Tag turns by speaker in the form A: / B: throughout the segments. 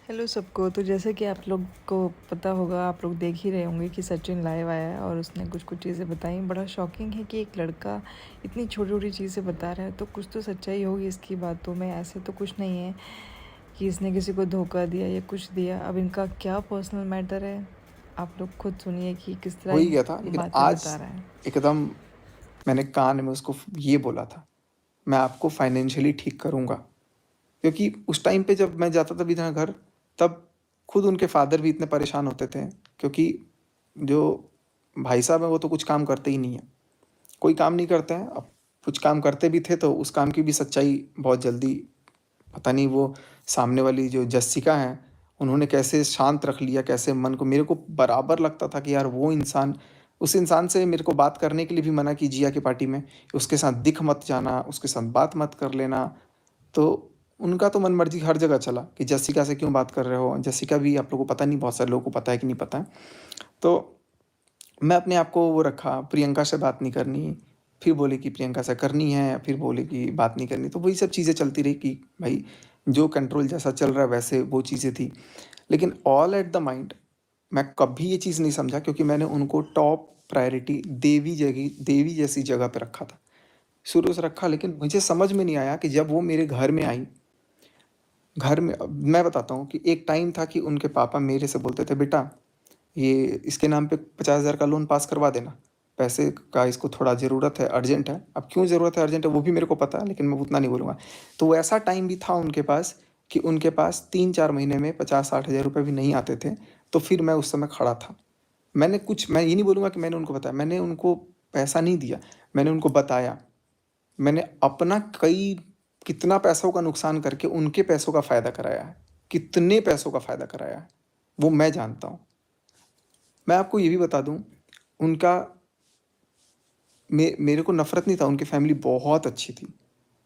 A: Hello सबको। तो जैसे कि आप लोग को पता होगा, आप लोग देख ही रहे होंगे कि सचिन लाइव आया है और उसने कुछ कुछ चीज़ें बताई। बड़ा शॉकिंग है कि एक लड़का इतनी छोटी छोटी चीज़ें बता रहा है, तो कुछ तो सच्चाई होगी इसकी बातों में। ऐसे तो कुछ नहीं है कि इसने किसी को धोखा दिया या कुछ दिया। अब इनका क्या पर्सनल मैटर है, आप लोग खुद सुनिए कि किस
B: हो
A: तरह
B: ही
A: ये
B: गया था, लेकिन
A: बातें
B: आज
A: बता रहा है।
B: एकदम मैंने कान में उसको ये बोला था, मैं आपको फाइनेंशियली ठीक करूँगा। क्योंकि उस टाइम पे जब मैं जाता था भी था घर, तब खुद उनके फादर भी इतने परेशान होते थे, क्योंकि जो भाई साहब हैं वो तो कुछ काम करते ही नहीं है, कोई काम नहीं करते हैं। अब कुछ काम करते भी थे तो उस काम की भी सच्चाई बहुत जल्दी, पता नहीं वो सामने वाली जो जस्सिका हैं, उन्होंने कैसे शांत रख लिया, कैसे मन को। मेरे को बराबर लगता था कि यार वो इंसान, उस इंसान से मेरे को बात करने के लिए भी मना की जिया की पार्टी में, कि उसके साथ दिख मत जाना, उसके साथ बात मत कर लेना। तो उनका तो मन-मर्ज़ी हर जगह चला कि जसिका से क्यों बात कर रहे हो? जसिका भी आप लोगों को पता नहीं, बहुत सारे लोगों को पता है कि नहीं पता है। तो मैं अपने आप को वो रखा, प्रियंका से बात नहीं करनी, फिर बोले कि प्रियंका से करनी है, फिर बोले कि बात नहीं करनी। तो वही सब चीज़ें चलती रही कि भाई जो कंट्रोल जैसा चल रहा है वैसे वो चीज़ें थी। लेकिन ऑल एट द माइंड मैं कभी ये चीज़ नहीं समझा, क्योंकि मैंने उनको टॉप प्रायोरिटी देवी जैसी जगह पे रखा था। शुरू से रखा, लेकिन मुझे समझ में नहीं आया कि जब वो मेरे घर में आई, घर में मैं बताता हूँ कि एक टाइम था कि उनके पापा मेरे से बोलते थे, बेटा ये इसके नाम पे 50,000 का लोन पास करवा देना, पैसे का इसको थोड़ा ज़रूरत है, अर्जेंट है। अब क्यों ज़रूरत है, अर्जेंट है, वो भी मेरे को पता है, लेकिन मैं उतना नहीं बोलूँगा। तो वो ऐसा टाइम भी था उनके पास कि उनके पास 3-4 महीने में 50-60 हज़ार रुपये भी नहीं आते थे। तो फिर मैं उस समय खड़ा था। मैं ये नहीं बोलूँगा कि मैंने उनको बताया, मैंने उनको पैसा नहीं दिया, मैंने उनको बताया। मैंने अपना कितना पैसों का नुकसान करके उनके पैसों का फ़ायदा कराया है, कितने पैसों का फ़ायदा कराया है, वो मैं जानता हूँ। मैं आपको ये भी बता दूँ, उनका मेरे को नफ़रत नहीं था, उनकी फ़ैमिली बहुत अच्छी थी।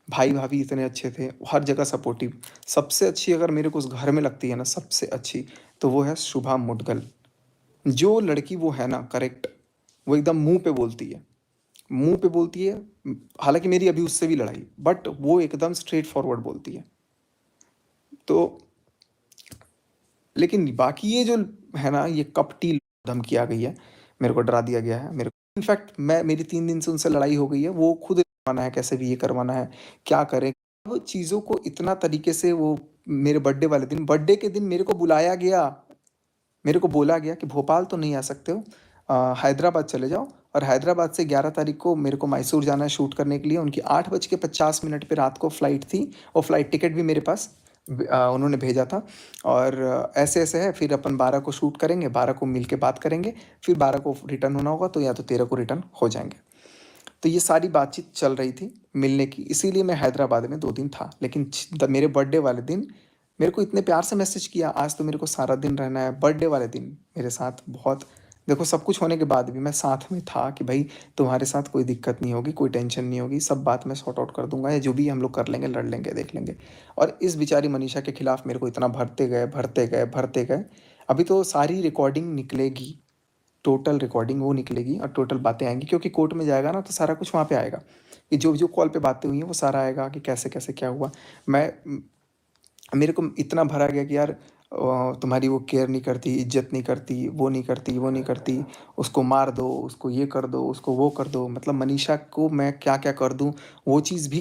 B: भाई-भाभी इतने अच्छे थे, हर जगह सपोर्टिव। सबसे अच्छी अगर मेरे को उस घर में लगती है ना, सबसे अच्छी, तो वो है शुभा मुद्गल। जो लड़की वो है ना, करेक्ट, वो एकदम मुँह पे बोलती है। मुँह पे बोलती है, हालाँकि मेरी अभी उससे भी लड़ाई, बट वो एकदम स्ट्रेट फॉरवर्ड बोलती है। तो लेकिन बाकी ये जो है ना, ये कपटी धमकी आ गई है, मेरे को डरा दिया गया है। मेरे को इनफैक्ट मेरी 3 दिन से उनसे लड़ाई हो गई है, वो खुद करवाना है, कैसे भी ये करवाना है, क्या करें? वो चीज़ों को इतना तरीके से वो मेरे बर्थडे के दिन मेरे को बुलाया गया। मेरे को बोला गया कि भोपाल तो नहीं आ सकते हो, हैदराबाद चले जाओ, और हैदराबाद से 11 तारीख को मेरे को मैसूर जाना है शूट करने के लिए। उनकी 8:50 पे रात को फ़्लाइट थी, और फ़्लाइट टिकट भी मेरे पास उन्होंने भेजा था। और ऐसे-ऐसे है, फिर अपन 12 को शूट करेंगे, 12 को मिल के बात करेंगे, फिर 12 को रिटर्न होना होगा, तो या तो 13 को रिटर्न हो जाएँगे। तो ये सारी बातचीत चल रही थी मिलने की, इसीलिए मैं हैदराबाद में 2 दिन था। लेकिन मेरे बर्थडे वाले दिन मेरे को इतने प्यार से मैसेज किया, आज तो मेरे को सारा दिन रहना है। बर्थडे वाले दिन मेरे साथ बहुत, देखो सब कुछ होने के बाद भी मैं साथ में था कि भाई तुम्हारे साथ कोई दिक्कत नहीं होगी, कोई टेंशन नहीं होगी, सब बात मैं सॉर्ट आउट कर दूंगा, या जो भी हम लोग कर लेंगे, लड़ लेंगे, देख लेंगे। और इस बेचारी मनीषा के खिलाफ मेरे को इतना भरते गए, भरते गए, भरते गए। अभी तो सारी रिकॉर्डिंग निकलेगी, टोटल रिकॉर्डिंग वो निकलेगी और टोटल बातें आएँगी, क्योंकि कोर्ट में जाएगा ना, तो सारा कुछ वहाँ पे आएगा, कि जो-जो कॉल पे बातें हुई हैं वो सारा आएगा, कि कैसे-कैसे क्या हुआ। मैं मेरे को इतना भरा गया कि यार तुम्हारी वो केयर नहीं करती, इज़्ज़त नहीं करती, वो नहीं करती, वो नहीं करती, उसको मार दो, उसको ये कर दो, उसको वो कर दो। मतलब मनीषा को मैं क्या-क्या कर दूँ, वो चीज़ भी